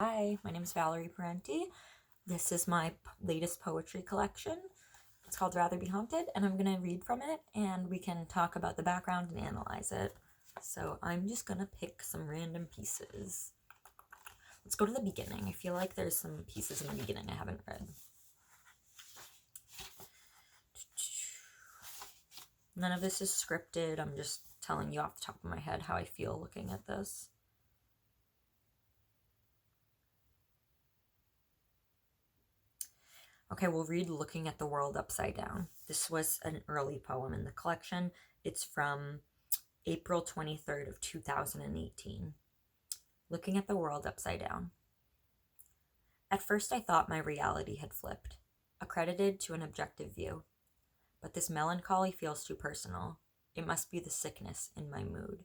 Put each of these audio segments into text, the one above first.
Hi, my name is Valerie Parente. This is my latest poetry collection. It's called Rather Be Haunted, and I'm going to read from it, and we can talk about the background and analyze it. So I'm just going to pick some random pieces. Let's go to the beginning. I feel like there's some pieces in the beginning I haven't read. None of this is scripted. I'm just telling you off the top of my head how I feel looking at this. Okay, we'll read Looking at the World Upside Down. This was an early poem in the collection. It's from April 23rd of 2018. Looking at the World Upside Down. At first I thought my reality had flipped, accredited to an objective view. But this melancholy feels too personal. It must be the sickness in my mood.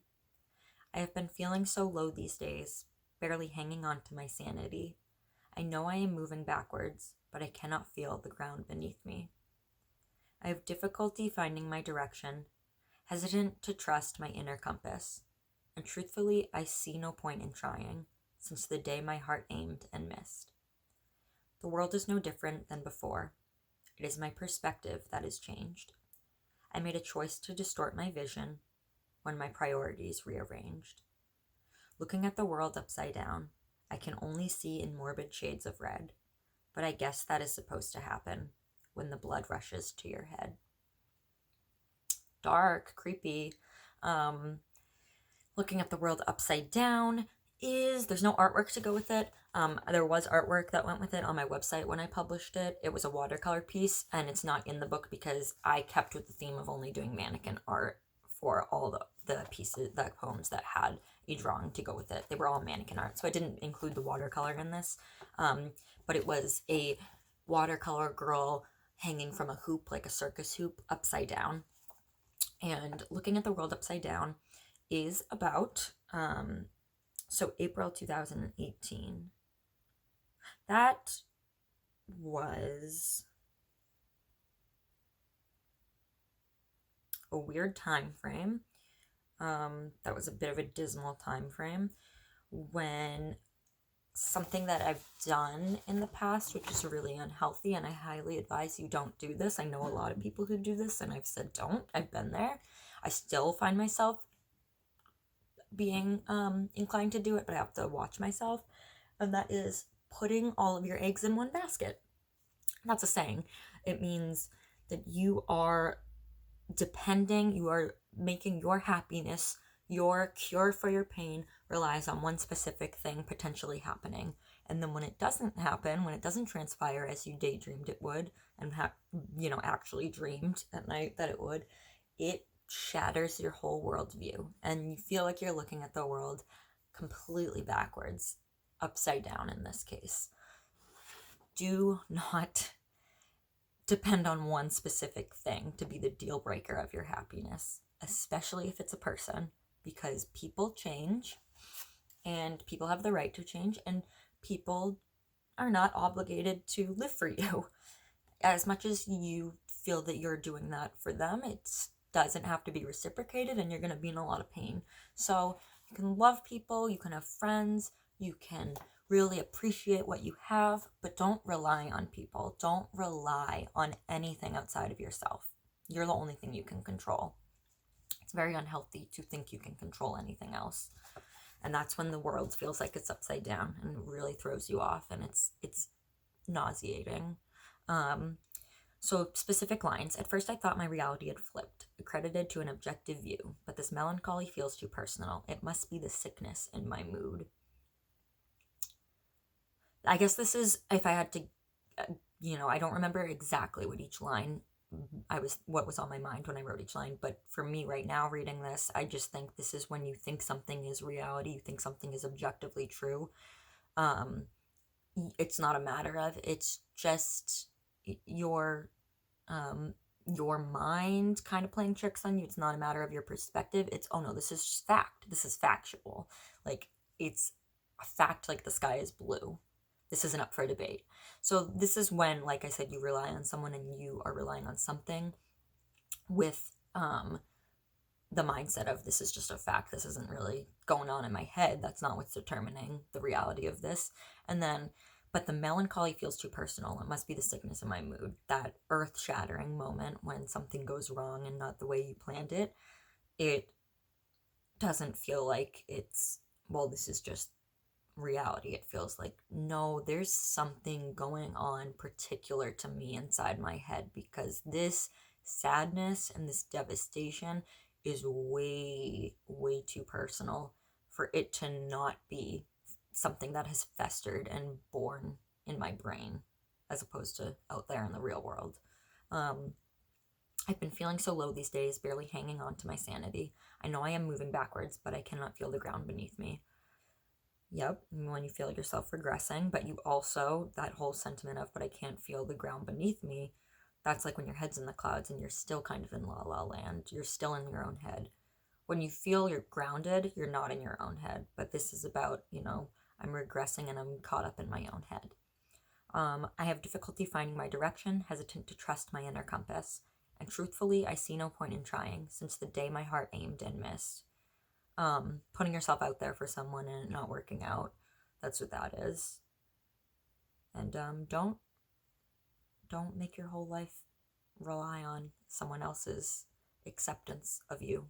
I have been feeling so low these days, barely hanging on to my sanity. I know I am moving backwards, but I cannot feel the ground beneath me. I have difficulty finding my direction, hesitant to trust my inner compass, and truthfully, I see no point in trying, since the day my heart aimed and missed. The world is no different than before. It is my perspective that has changed. I made a choice to distort my vision when my priorities rearranged. Looking at the world upside down, I can only see in morbid shades of red, but I guess that is supposed to happen when the blood rushes to your head. Dark, creepy. Looking at the world upside down there's no artwork to go with it. There was artwork that went with it on my website when I published it. It was a watercolor piece, and it's not in the book because I kept with the theme of only doing mannequin art for all the pieces, the poems that had a drawing to go with it. They were all mannequin art, so I didn't include the watercolor in this. But it was a watercolor girl hanging from a hoop, like a circus hoop, upside down. And Looking at the World Upside Down is about April 2018. That was a weird time frame. That was a bit of a dismal time frame when something that I've done in the past, which is really unhealthy, and I highly advise you don't do this. I know a lot of people who do this, and I've said don't. I've been there. I still find myself being inclined to do it, but I have to watch myself, and that is putting all of your eggs in one basket. That's a saying. It means that you are making your happiness, your cure for your pain relies on one specific thing potentially happening. And then when it doesn't happen, when it doesn't transpire as you daydreamed it would, and actually dreamed at night that it would, it shatters your whole worldview, and you feel like you're looking at the world completely backwards, upside down in this case. Do not depend on one specific thing to be the deal breaker of your happiness, especially if it's a person, because people change and people have the right to change, and people are not obligated to live for you. As much as you feel that you're doing that for them, it doesn't have to be reciprocated, and you're going to be in a lot of pain. So you can love people, you can have friends, you can really appreciate what you have, but don't rely on people. Don't rely on anything outside of yourself. You're the only thing you can control. It's very unhealthy to think you can control anything else. And that's when the world feels like it's upside down and it really throws you off, and it's nauseating. So specific lines. At first I thought my reality had flipped, accredited to an objective view, but this melancholy feels too personal. It must be the sickness in my mood. I guess this is, if I had to, I don't remember exactly what each line what was on my mind when I wrote each line, but for me right now reading this, I just think this is when you think something is reality, you think something is objectively true. It's not a matter of, it's just your mind kind of playing tricks on you. It's not a matter of your perspective. It's, oh no, this is just fact. This is factual. Like, it's a fact, like the sky is blue. This isn't up for debate. So this is when, like I said, you rely on someone and you are relying on something with the mindset of this is just a fact, this isn't really going on in my head, that's not what's determining the reality of this. And then, but the melancholy feels too personal. It must be the sickness of my mood, that earth-shattering moment when something goes wrong and not the way you planned it. It doesn't feel like it's, well, this is just reality. It feels like, no, there's something going on particular to me inside my head, because this sadness and this devastation is way, way too personal for it to not be something that has festered and born in my brain as opposed to out there in the real world. I've been feeling so low these days, barely hanging on to my sanity. I know I am moving backwards, but I cannot feel the ground beneath me. Yep, when you feel yourself regressing, but you also, that whole sentiment of, but I can't feel the ground beneath me, that's like when your head's in the clouds and you're still kind of in la la land. You're still in your own head. When you feel you're grounded, you're not in your own head. But this is about, I'm regressing and I'm caught up in my own head. I have difficulty finding my direction, hesitant to trust my inner compass. And truthfully, I see no point in trying, since the day my heart aimed and missed. Putting yourself out there for someone and it not working out, that's what that is. And don't make your whole life rely on someone else's acceptance of you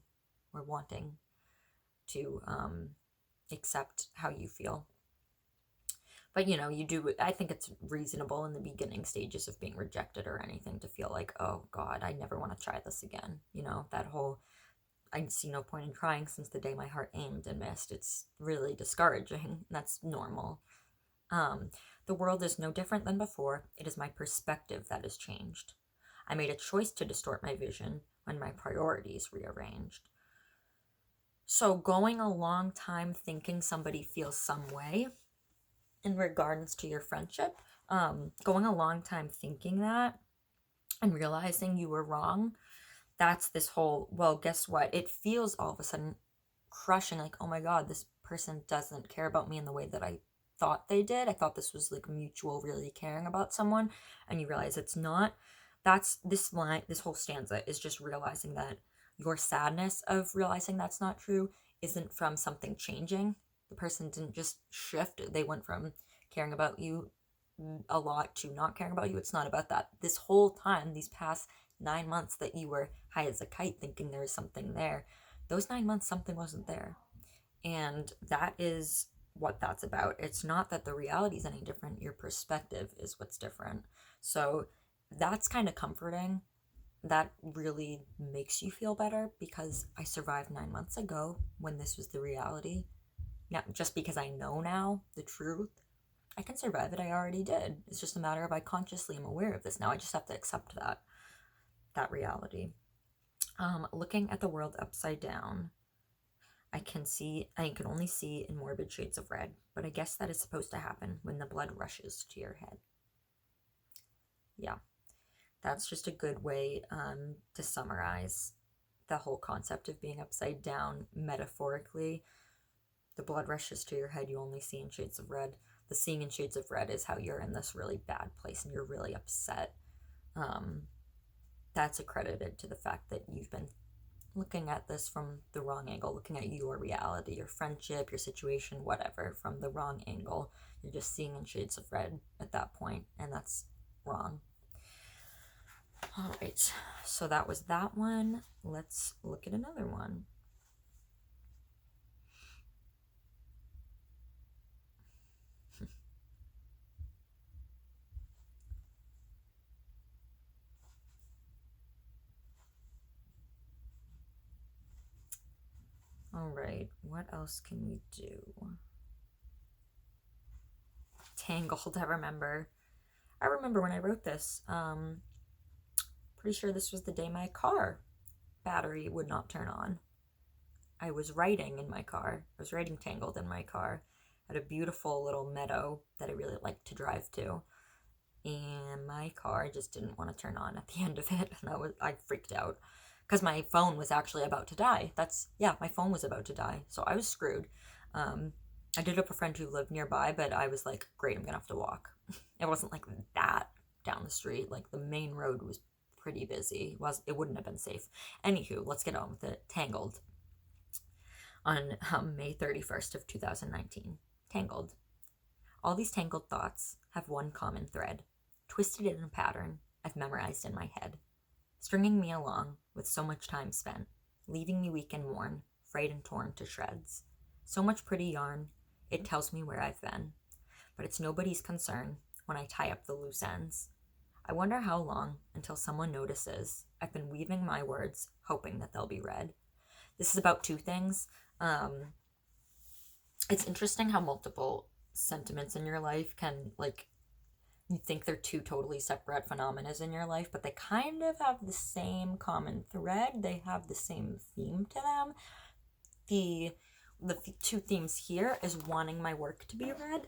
or wanting to accept how you feel. But you do, I think it's reasonable in the beginning stages of being rejected or anything to feel like, oh God, I never want to try this again. That whole, I see no point in trying since the day my heart aimed and missed. It's really discouraging. That's normal. The world is no different than before. It is my perspective that has changed. I made a choice to distort my vision when my priorities rearranged. So going a long time thinking somebody feels some way in regards to your friendship, going a long time thinking that and realizing you were wrong, that's this whole, well, guess what? It feels all of a sudden crushing, like, oh my God, this person doesn't care about me in the way that I thought they did. I thought this was like mutual, really caring about someone, and you realize it's not. That's this line, this whole stanza is just realizing that your sadness of realizing that's not true isn't from something changing. The person didn't just shift. They went from caring about you a lot to not caring about you. It's not about that. This whole time, these past 9 months that you were high as a kite thinking there was something there, those 9 months something wasn't there. And that is what that's about. It's not that the reality is any different. Your perspective is what's different. So that's kind of comforting. That really makes you feel better, because I survived 9 months ago when this was the reality. Not just because I know now the truth, I can survive it. I already did. It's just a matter of I consciously am aware of this now. I just have to accept that reality. Looking at the world upside down, I can only see in morbid shades of red, but I guess that is supposed to happen when the blood rushes to your head. Yeah, that's just a good way to summarize the whole concept of being upside down metaphorically. The blood rushes to your head, you only see in shades of red. The seeing in shades of red is how you're in this really bad place and you're really upset. That's accredited to the fact that you've been looking at this from the wrong angle, looking at your reality, your friendship, your situation, whatever, from the wrong angle. You're just seeing in shades of red at that point, and that's wrong. All right, so that was that one. Let's look at another one. All right, what else can we do? Tangled, I remember when I wrote this. Pretty sure this was the day my car battery would not turn on. I was writing in my car. I was writing Tangled in my car at a beautiful little meadow that I really liked to drive to. And my car just didn't want to turn on at the end of it. And I freaked out because my phone was actually about to die. My phone was about to die. So I was screwed. I did have a friend who lived nearby, but I was like, great, I'm going to have to walk. It wasn't like that down the street. Like the main road was pretty busy. It wouldn't have been safe. Anywho, let's get on with it. Tangled. On May 31st of 2019. Tangled. All these tangled thoughts have one common thread, twisted in a pattern I've memorized in my head, stringing me along with so much time spent, leaving me weak and worn, frayed and torn to shreds. So much pretty yarn, it tells me where I've been, but it's nobody's concern when I tie up the loose ends. I wonder how long until someone notices I've been weaving my words, hoping that they'll be read. This is about two things. It's interesting how multiple sentiments in your life can, like, you think they're two totally separate phenomena in your life, but they kind of have the same common thread. They have the same theme to them. The two themes here is wanting my work to be read.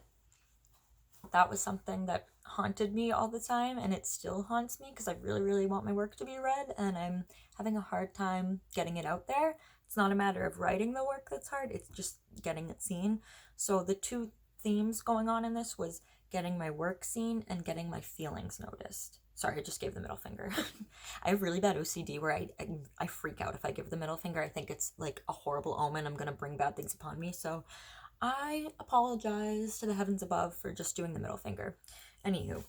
That was something that haunted me all the time, and it still haunts me because I really, really want my work to be read, and I'm having a hard time getting it out there. It's not a matter of writing the work that's hard, it's just getting it seen. So the two themes going on in this was getting my work seen and getting my feelings noticed. Sorry, I just gave the middle finger. I have really bad OCD where I freak out if I give the middle finger. I think it's like a horrible omen. I'm going to bring bad things upon me. So I apologize to the heavens above for just doing the middle finger. Anywho,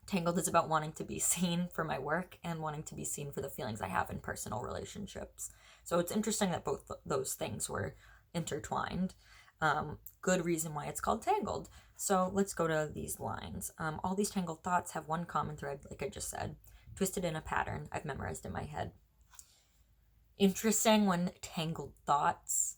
Tangled is about wanting to be seen for my work and wanting to be seen for the feelings I have in personal relationships. So it's interesting that both those things were intertwined. Good reason why it's called Tangled. So let's go to these lines. All these tangled thoughts have one common thread, like I just said, twisted in a pattern I've memorized in my head. Interesting when tangled thoughts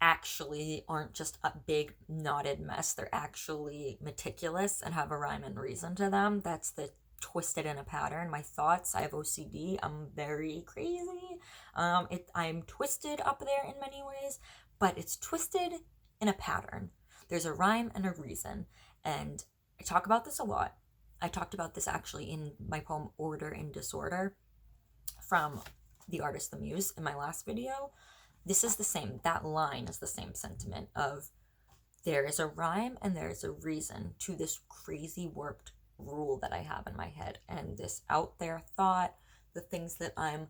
actually aren't just a big knotted mess. They're actually meticulous and have a rhyme and reason to them. That's the twisted in a pattern. My thoughts, I have OCD. I'm very crazy. I'm twisted up there in many ways, but it's twisted in a pattern. There's a rhyme and a reason, and I talk about this a lot. I talked about this actually in my poem Order and Disorder from The Artist, the Muse in my last video. This is the same. That line is the same sentiment of there is a rhyme and there is a reason to this crazy warped rule that I have in my head, and this out there thought, the things that I'm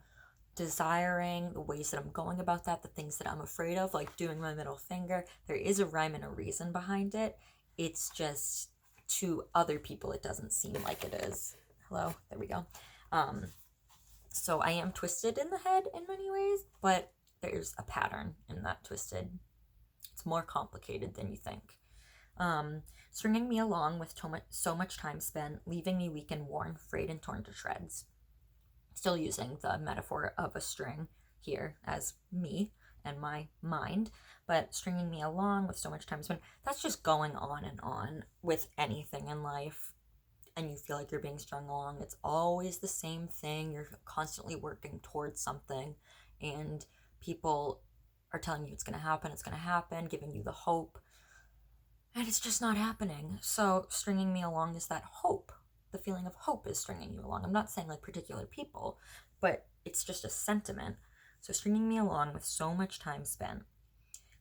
desiring, the ways that I'm going about that, the things that I'm afraid of, like doing my middle finger. There is a rhyme and a reason behind it. It's just to other people it doesn't seem like it is. Hello, there we go. So I am twisted in the head in many ways, but there's a pattern in that twisted. It's more complicated than you think. Stringing me along with so much time spent, leaving me weak and worn, frayed and torn to shreds. Still using the metaphor of a string here as me and my mind, but stringing me along with so much time spent, that's just going on and on with anything in life, and you feel like you're being strung along. It's always the same thing. You're constantly working towards something, and people are telling you it's going to happen, giving you the hope, and it's just not happening. So stringing me along is that hope. The feeling of hope is stringing you along. I'm not saying like particular people, but it's just a sentiment. So stringing me along with so much time spent,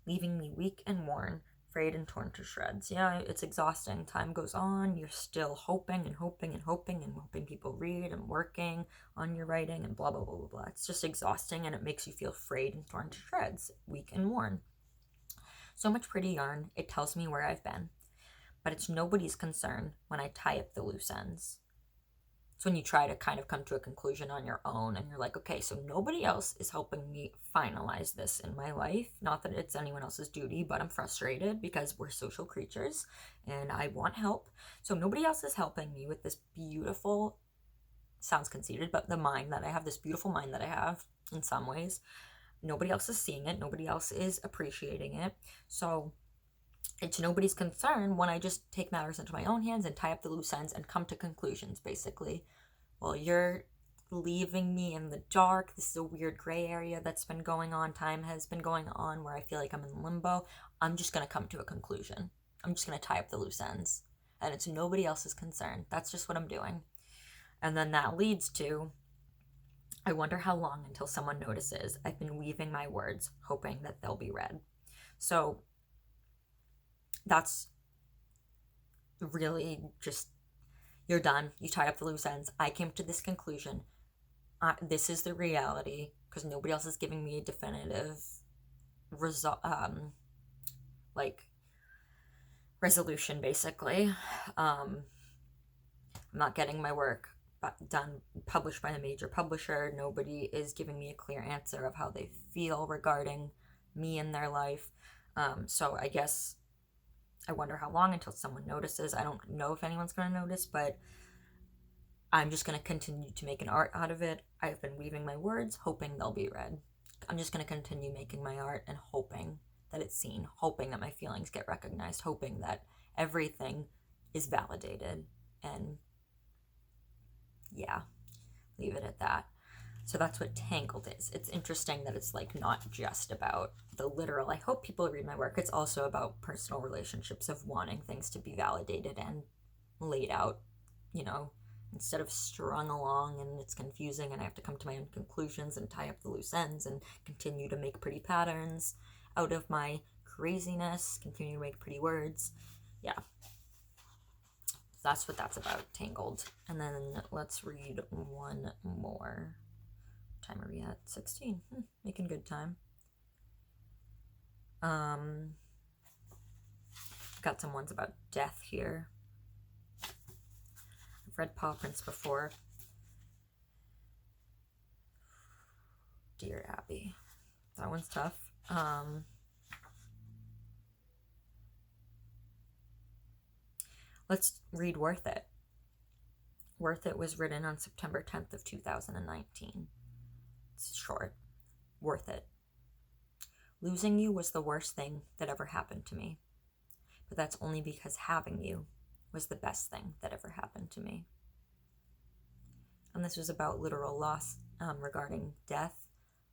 leaving me weak and worn, frayed and torn to shreds. Yeah, it's exhausting. Time goes on. You're still hoping and hoping and hoping and hoping people read and working on your writing and blah, blah, blah, blah, blah. It's just exhausting, and it makes you feel frayed and torn to shreds, weak and worn. So much pretty yarn. It tells me where I've been. But it's nobody's concern when I tie up the loose ends. It's when you try to kind of come to a conclusion on your own, and you're like, okay, so nobody else is helping me finalize this in my life. Not that it's anyone else's duty, but I'm frustrated because we're social creatures and I want help. So nobody else is helping me with this beautiful, sounds conceited, but the mind that I have, this beautiful mind that I have in some ways. Nobody else is seeing it. Nobody else is appreciating it. So it's nobody's concern when I just take matters into my own hands and tie up the loose ends and come to conclusions, basically. Well, you're leaving me in the dark. This is a weird gray area that's been going on. Time has been going on where I feel like I'm in limbo. I'm just going to come to a conclusion. I'm just going to tie up the loose ends. And it's nobody else's concern. That's just what I'm doing. And then that leads to, I wonder how long until someone notices I've been weaving my words, hoping that they'll be read. So that's really just, you're done. You tied up the loose ends. I came to this conclusion. This is the reality, because nobody else is giving me a definitive result, like resolution, basically. I'm not getting my work done, published by a major publisher. Nobody is giving me a clear answer of how they feel regarding me in their life. So I guess I wonder how long until someone notices. I don't know if anyone's going to notice, but I'm just going to continue to make an art out of it. I've been weaving my words, hoping they'll be read. I'm just going to continue making my art and hoping that it's seen, hoping that my feelings get recognized, hoping that everything is validated. And yeah, leave it at that. So that's what Tangled is. It's interesting that it's like not just about the literal. I hope people read my work. It's also about personal relationships of wanting things to be validated and laid out, you know, instead of strung along and it's confusing and I have to come to my own conclusions and tie up the loose ends and continue to make pretty patterns out of my craziness, continue to make pretty words. Yeah. That's what that's about, Tangled. And then let's read one more. What time are we at? 16. Making good time. Got some ones about death here. I've read Paw Prints before. Dear Abby. That one's tough. Let's read Worth It. Worth It was written on September 10th of 2019. It's short. Worth it. Losing you was the worst thing that ever happened to me. But that's only because having you was the best thing that ever happened to me. And this was about literal loss regarding death.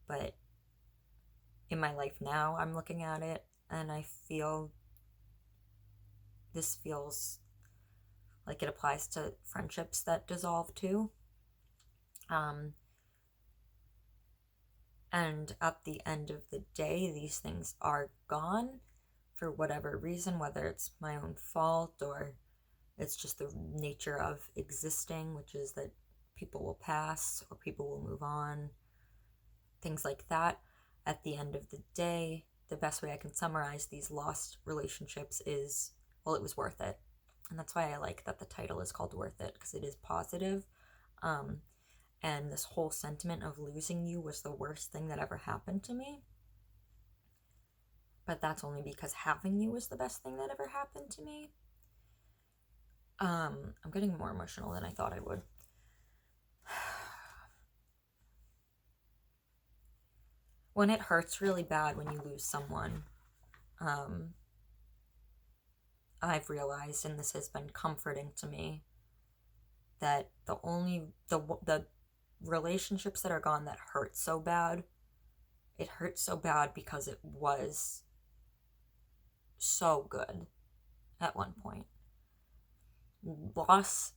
But in my life now, I'm looking at it and I feel this feels like it applies to friendships that dissolve too. And at the end of the day, these things are gone for whatever reason, whether it's my own fault or it's just the nature of existing, which is that people will pass or people will move on, things like that. At the end of the day, the best way I can summarize these lost relationships is, well, it was worth it. And that's why I like that the title is called Worth It, because it is positive. And this whole sentiment of losing you was the worst thing that ever happened to me. But that's only because having you was the best thing that ever happened to me. I'm getting more emotional than I thought I would. When it hurts really bad when you lose someone, I've realized, and this has been comforting to me, that the relationships that are gone that hurt so bad, it hurts so bad because it was so good at one point. Loss,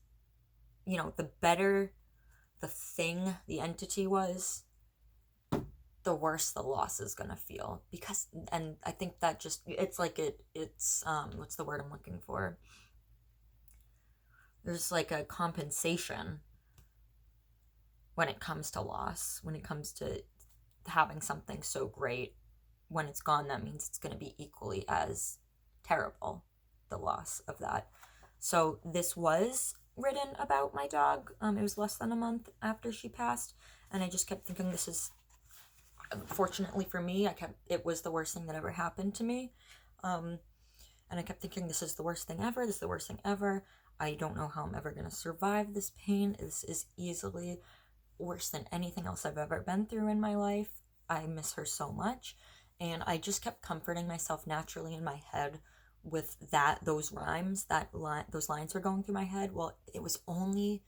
the better the thing, the entity was, the worse the loss is gonna feel. Because, and I think that just, it's like it's what's the word I'm looking for? There's like a compensation when it comes to loss, when it comes to having something so great. When it's gone, that means it's going to be equally as terrible, the loss of that. So this was written about my dog. It was less than a month after she passed, and I just kept thinking, this is, fortunately for me, it was the worst thing that ever happened to me. And I kept thinking, this is the worst thing ever. This is the worst thing ever. I don't know how I'm ever going to survive this pain. This is easily worse than anything else I've ever been through in my life. I miss her so much. And I just kept comforting myself naturally in my head with those rhymes, those lines were going through my head. Well, it's only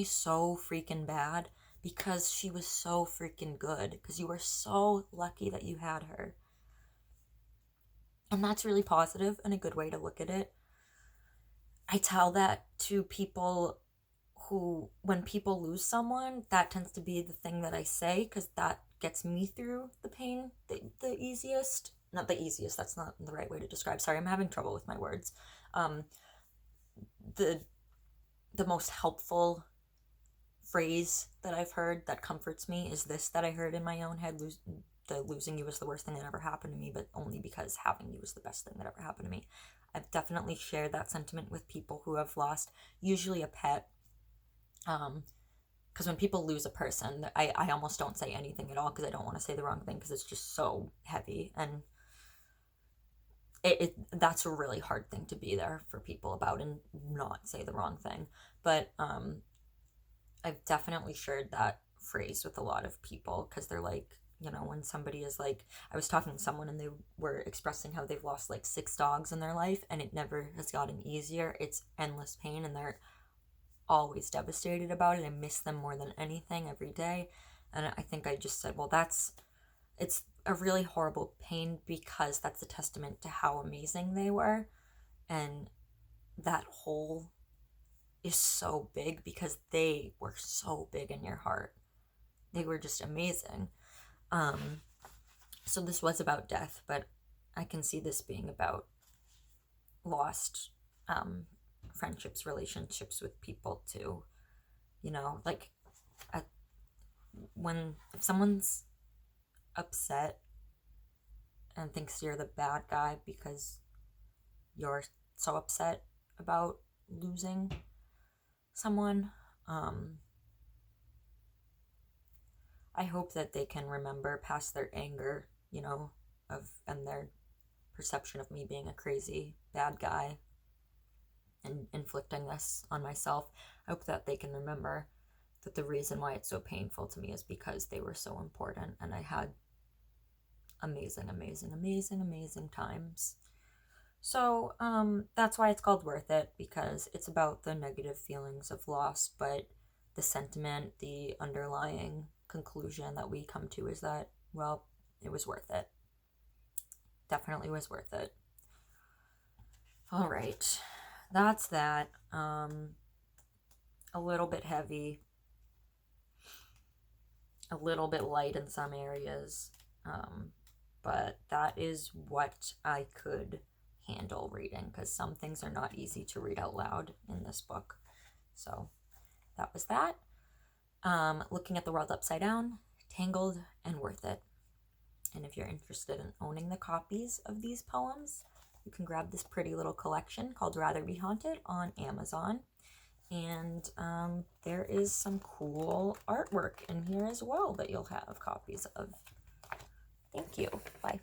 so freaking bad because she was so freaking good, because you were so lucky that you had her. And that's really positive and a good way to look at it. I tell that to people who, when people lose someone, that tends to be the thing that I say, because that gets me through the pain the easiest. Not the easiest, that's not the right way to describe. Sorry, I'm having trouble with my words. The most helpful phrase that I've heard that comforts me is this that I heard in my own head: the losing you was the worst thing that ever happened to me, but only because having you was the best thing that ever happened to me. I've definitely shared that sentiment with people who have lost, usually a pet. Because when people lose a person, I almost don't say anything at all because I don't want to say the wrong thing because it's just so heavy, and that's a really hard thing to be there for people about and not say the wrong thing. But I've definitely shared that phrase with a lot of people because they're like, you know, when somebody is like, I was talking to someone and they were expressing how they've lost like 6 dogs in their life and it never has gotten easier. It's endless pain and they're always devastated about it. I miss them more than anything every day. And I think I just said, well, it's a really horrible pain because that's a testament to how amazing they were. And that hole is so big because they were so big in your heart. They were just amazing. So this was about death, but I can see this being about lost friendships, relationships with people too. You know, like if someone's upset and thinks you're the bad guy because you're so upset about losing someone, I hope that they can remember past their anger, you know, and their perception of me being a crazy bad guy and inflicting this on myself. I hope that they can remember that the reason why it's so painful to me is because they were so important and I had amazing, amazing, amazing, amazing times. So that's why it's called Worth It, because it's about the negative feelings of loss, but the sentiment, the underlying conclusion that we come to is that, well, it was worth it. Definitely was worth it. All right, that's that. A little bit heavy, a little bit light in some areas, but that is what I could handle reading, because some things are not easy to read out loud in this book. So that was that. Looking at the World Upside Down, Tangled, and Worth It. And if you're interested in owning the copies of these poems, you can grab this pretty little collection called Rather Be Haunted on Amazon. And there is some cool artwork in here as well that you'll have copies of. Thank you. Bye.